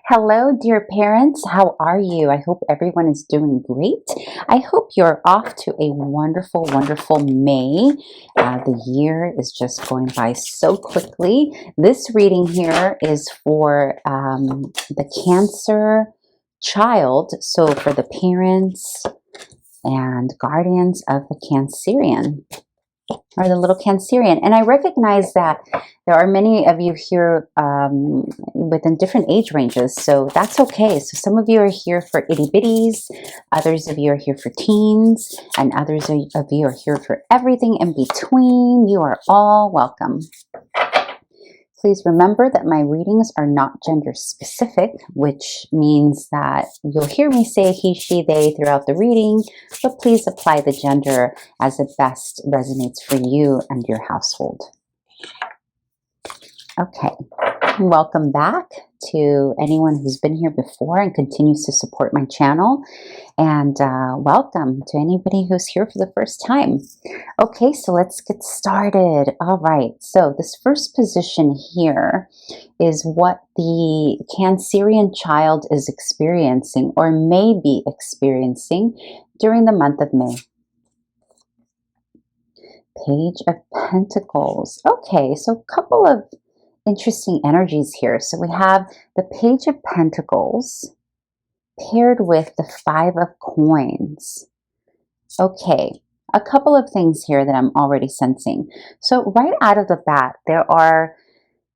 Hello, dear parents. How are you? I hope everyone is doing great. I hope you're off to a wonderful, wonderful May. The year is just going by so quickly. This reading here is for the Cancer child, so for the parents and guardians of the Cancerian, or the little Cancerian. And I recognize that there are many of you here within different age ranges, so that's okay. So some of you are here for itty bitties, others of you are here for teens, and others of you are here for everything in between. You are all welcome. Please remember that my readings are not gender specific, which means that you'll hear me say he, she, they throughout the reading, but please apply the gender as it best resonates for you and your household. Okay, welcome back to anyone who's been here before and continues to support my channel. And welcome to anybody who's here for the first time. Okay, so let's get started. All right, so this first position here is what the Cancerian child is experiencing or may be experiencing during the month of May. Page of Pentacles. Okay, so a couple of interesting energies here. So we have the Page of Pentacles paired with the Five of Coins. Okay, a couple of things here that I'm already sensing. So right out of the bat, there are,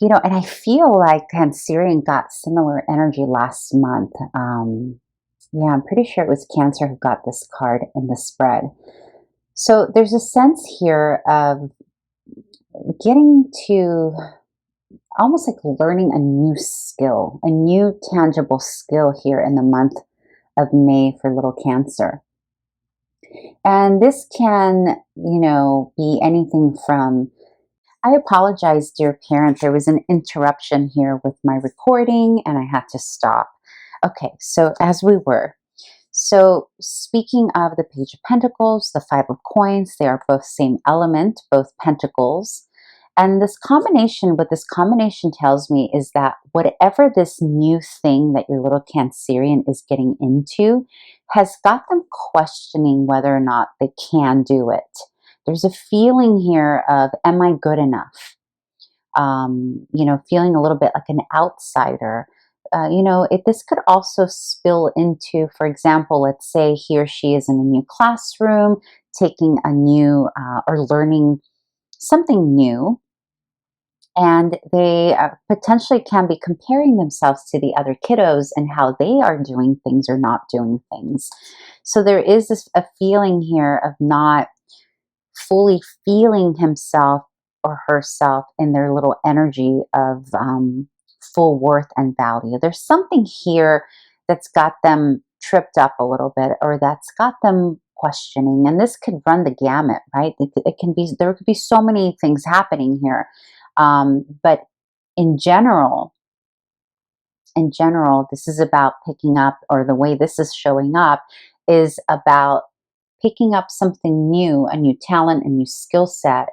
and I feel like Cancerian got similar energy last month. Yeah, I'm pretty sure it was Cancer who got this card in the spread. So there's a sense here of getting to almost like learning a new skill, a new tangible skill here in the month of May for little Cancer. And this can, be anything from, I apologize, dear parent, there was an interruption here with my recording and I had to stop. Okay, so as we were. So speaking of the Page of Pentacles, the Five of Coins, they are both same element, both pentacles. And what this combination tells me is that whatever this new thing that your little Cancerian is getting into has got them questioning whether or not they can do it. There's a feeling here of, am I good enough? Feeling a little bit like an outsider. This could also spill into, for example, let's say he or she is in a new classroom, taking a new or learning something new. And they potentially can be comparing themselves to the other kiddos and how they are doing things or not doing things. So there is a feeling here of not fully feeling himself or herself in their little energy of full worth and value. There's something here that's got them tripped up a little bit, or that's got them questioning. And this could run the gamut, right? There could be so many things happening here. But in general, this is about picking up, or the way this is showing up is about picking up something new, a new talent, a new skill set,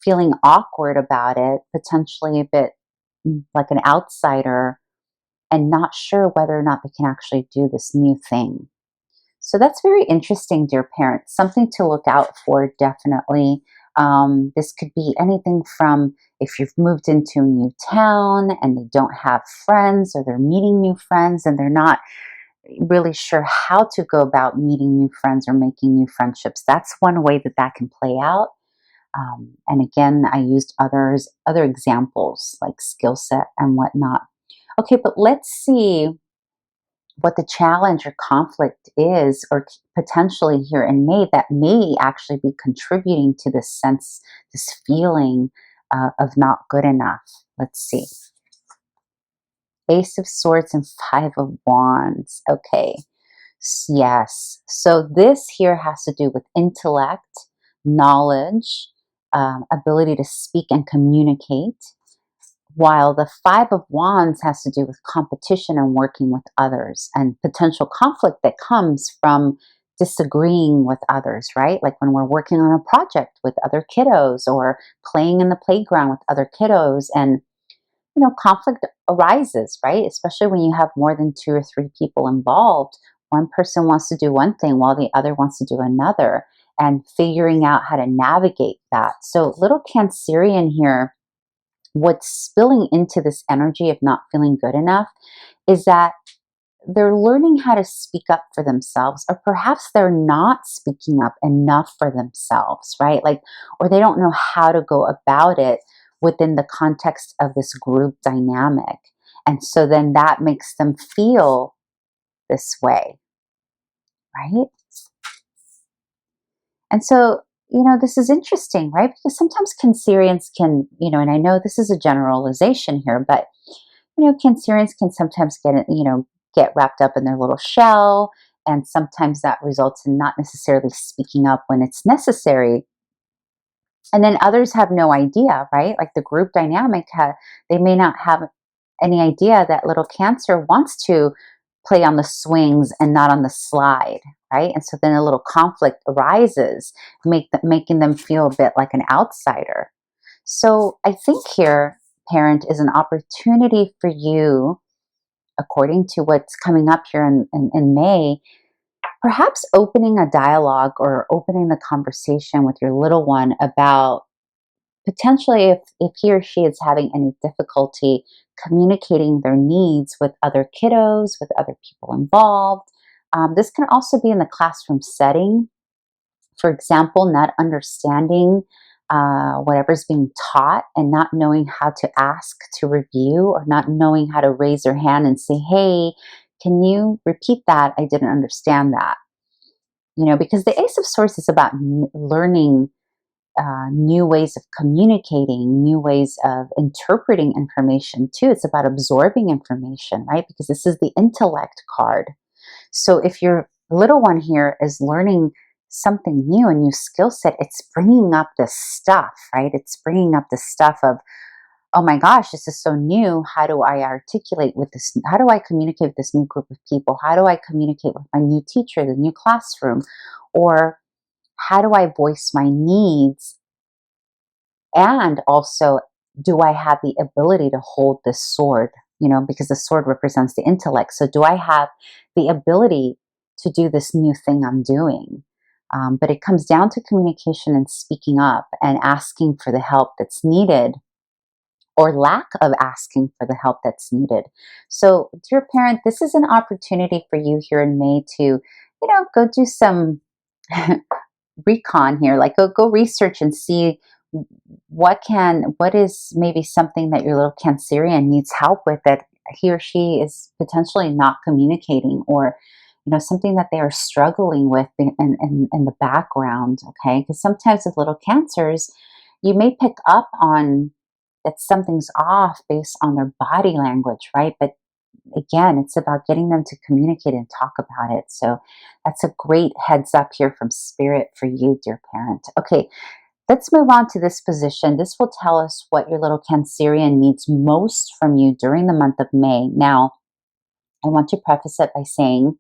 feeling awkward about it, potentially a bit like an outsider, and not sure whether or not they can actually do this new thing. So that's very interesting, dear parents. Something to look out for, definitely. This could be anything from if you've moved into a new town and they don't have friends, or they're meeting new friends and they're not really sure how to go about meeting new friends or making new friendships. That's one way that can play out. And again, I used other examples like skill set and whatnot. Okay, but let's see what the challenge or conflict is, or potentially here in May, that may actually be contributing to this sense, this feeling of not good enough. Let's see. Ace of Swords and Five of Wands. Okay. Yes. So this here has to do with intellect, knowledge, ability to speak and communicate, while the Five of Wands has to do with competition and working with others, and potential conflict that comes from disagreeing with others, right? Like when we're working on a project with other kiddos, or playing in the playground with other kiddos, and conflict arises, right? Especially when you have more than 2 or 3 people involved. One person wants to do one thing while the other wants to do another, and figuring out how to navigate that. So little Cancerian here, what's spilling into this energy of not feeling good enough is that they're learning how to speak up for themselves, or perhaps they're not speaking up enough for themselves, right? Like, or they don't know how to go about it within the context of this group dynamic. And so then that makes them feel this way, right? And so, this is interesting, right? Because sometimes Cancerians can, and I know this is a generalization here, but Cancerians can sometimes get wrapped up in their little shell, and sometimes that results in not necessarily speaking up when it's necessary. And then others have no idea, right? Like the group dynamic, they may not have any idea that little Cancer wants to play on the swings and not on the slide, right? And so then a little conflict arises, making them feel a bit like an outsider. So I think here, parent, is an opportunity for you, according to what's coming up here in May, perhaps opening a dialogue or opening the conversation with your little one about potentially if he or she is having any difficulty communicating their needs with other kiddos, with other people involved. This can also be in the classroom setting. For example, not understanding whatever's being taught and not knowing how to ask to review, or not knowing how to raise your hand and say, hey, can you repeat that? I didn't understand that. Because the Ace of Swords is about learning new ways of communicating, new ways of interpreting information too. It's about absorbing information, right? Because this is the intellect card. So if your little one here is learning something new, a new skill set, it's bringing up this stuff, right? It's bringing up the stuff of, oh my gosh, this is so new. How do I articulate with this? How do I communicate with this new group of people? How do I communicate with my new teacher, the new classroom? Or how do I voice my needs? And also, do I have the ability to hold this sword? Because the sword represents the intellect. So do I have the ability to do this new thing I'm doing? But it comes down to communication and speaking up and asking for the help that's needed, or lack of asking for the help that's needed. So, dear parent, this is an opportunity for you here in May to, go do some recon here, like go research and see what is maybe something that your little Cancerian needs help with, that he or she is potentially not communicating, or something that they are struggling with in the background. Okay, because sometimes with little Cancers, you may pick up on that something's off based on their body language, right? But again, it's about getting them to communicate and talk about it. So that's a great heads up here from Spirit for you, dear parent. Okay, let's move on to this position. This will tell us what your little Cancerian needs most from you during the month of May. Now, I want to preface it by saying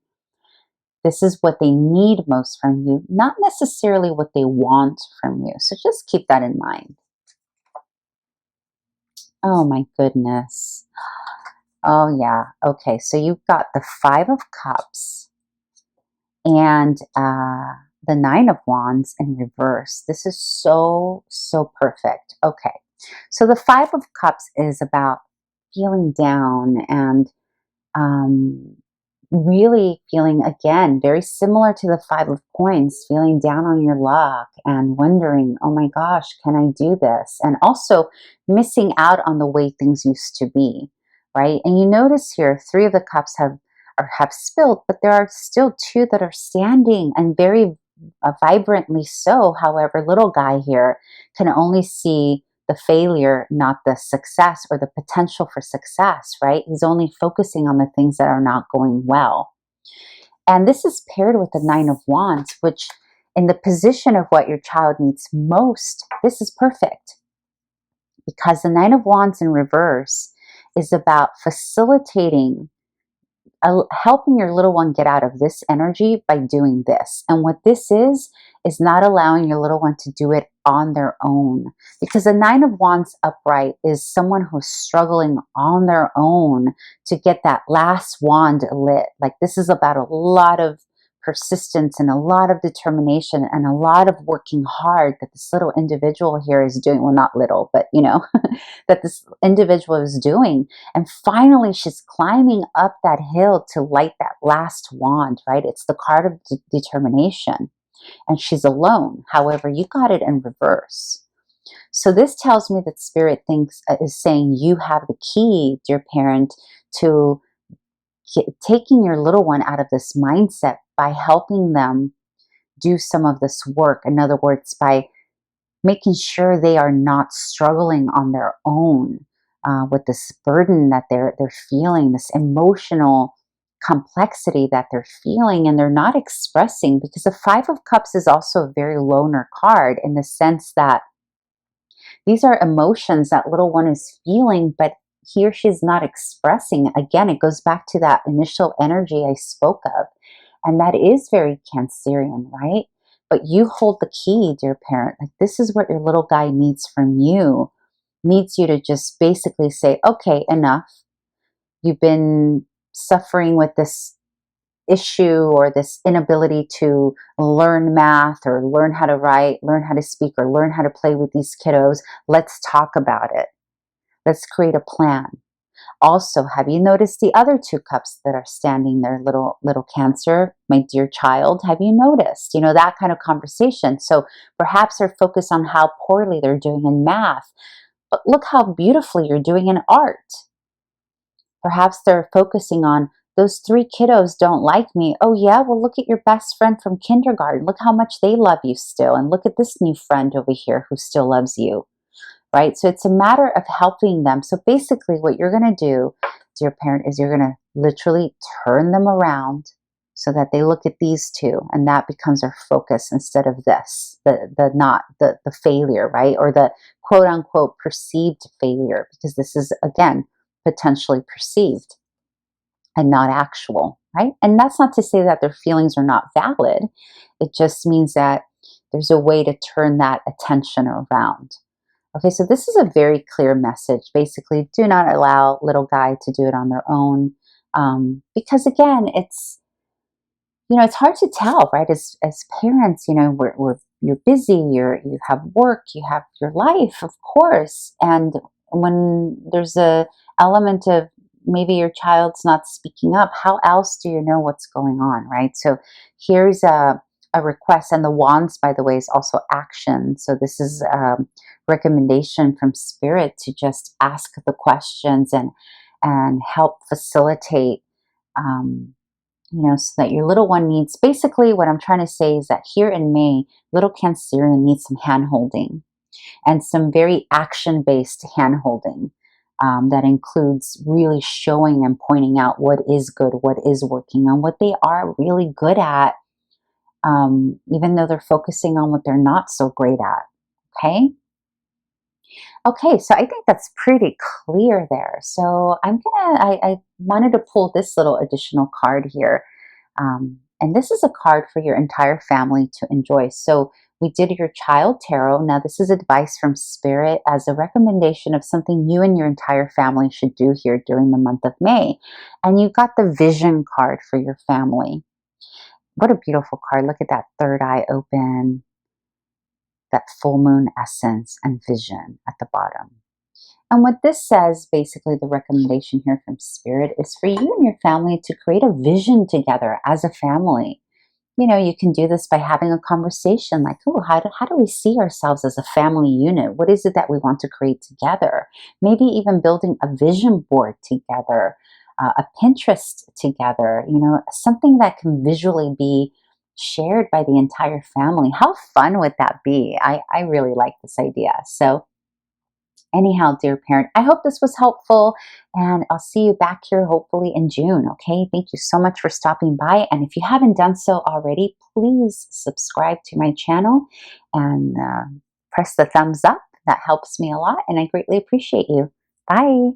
this is what they need most from you, not necessarily what they want from you. So just keep that in mind. Oh my goodness. Oh yeah. Okay, so you've got the Five of Cups and the Nine of Wands in reverse. This is so perfect. Okay, so the Five of Cups is about feeling down and really feeling, again, very similar to the Five of Coins, feeling down on your luck and wondering, oh my gosh, can I do this? And also missing out on the way things used to be, right? And you notice here, Three of the Cups have spilled, but there are still two that are standing, and very vibrantly so. However, little guy here can only see the failure, not the success or the potential for success, right? He's only focusing on the things that are not going well. And this is paired with the Nine of Wands, which in the position of what your child needs most, this is perfect. Because the Nine of Wands in reverse is about facilitating helping your little one get out of this energy by doing this. And what this is not allowing your little one to do it on their own. Because the Nine of Wands upright is someone who's struggling on their own to get that last wand lit. Like, this is about a lot of persistence and a lot of determination and a lot of working hard that this little individual here is doing. Well, not little, but you know, that this individual is doing. And finally, she's climbing up that hill to light that last wand, right? It's the card of determination. And she's alone. However, you got it in reverse. So this tells me that Spirit is saying you have the key, dear parent, to taking your little one out of this mindset by helping them do some of this work. In other words, by making sure they are not struggling on their own with this burden that they're feeling, this emotional complexity that they're feeling, and they're not expressing, because the Five of Cups is also a very loner card in the sense that these are emotions that little one is feeling, but he or she's not expressing. Again, it goes back to that initial energy I spoke of. And that is very Cancerian, right? But you hold the key, dear parent. Like, this is what your little guy needs from you. Needs you to just basically say, okay, enough. You've been suffering with this issue or this inability to learn math or learn how to write, learn how to speak, or learn how to play with these kiddos. Let's talk about it. Let's create a plan. Also, have you noticed the other two cups that are standing there, little Cancer, my dear child? Have you noticed, you know, that kind of conversation? So perhaps they're focused on how poorly they're doing in math, but look how beautifully you're doing in art. Perhaps they're focusing on, those three kiddos don't like me. Oh yeah, well, look at your best friend from kindergarten. Look how much they love you still. And look at this new friend over here who still loves you. Right? So it's a matter of helping them. So basically what you're going to do, dear parent, is you're going to literally turn them around so that they look at these two, and that becomes our focus instead of this, the failure, right? Or the quote unquote perceived failure, because this is, again, potentially perceived and not actual, right? And that's not to say that their feelings are not valid. It just means that there's a way to turn that attention around. Okay, so this is a very clear message. Basically, do not allow little guy to do it on their own. Because again, it's, you know, it's hard to tell, right? As parents, you know, you're busy, you have work, you have your life, of course. And when there's a element of maybe your child's not speaking up, how else do you know what's going on, right? So here's a request. And the wands, by the way, is also action. So this is recommendation from Spirit to just ask the questions and help facilitate, you know, so that your little one needs, basically what I'm trying to say is that here in May, little Cancerian needs some hand-holding, and some very action-based hand-holding that includes really showing and pointing out what is good, what is working, and what they are really good at, even though they're focusing on what they're not so great at. Okay? Okay, so I think that's pretty clear there. So I wanted to pull this little additional card here. And this is a card for your entire family to enjoy. So we did your child tarot. Now this is advice from Spirit as a recommendation of something you and your entire family should do here during the month of May. And you got the vision card for your family. What a beautiful card. Look at that third eye open, that full moon essence and vision at the bottom. And what this says, basically the recommendation here from Spirit, is for you and your family to create a vision together as a family. You know, you can do this by having a conversation like, oh, how do we see ourselves as a family unit? What is it that we want to create together? Maybe even building a vision board together, a Pinterest together, you know, something that can visually be shared by the entire family. How fun would that be? I really like this idea. So anyhow, dear parent, I hope this was helpful, and I'll see you back here hopefully in June, okay? Thank you so much for stopping by, and if you haven't done so already, please subscribe to my channel and press the thumbs up. That helps me a lot, and I greatly appreciate you. Bye.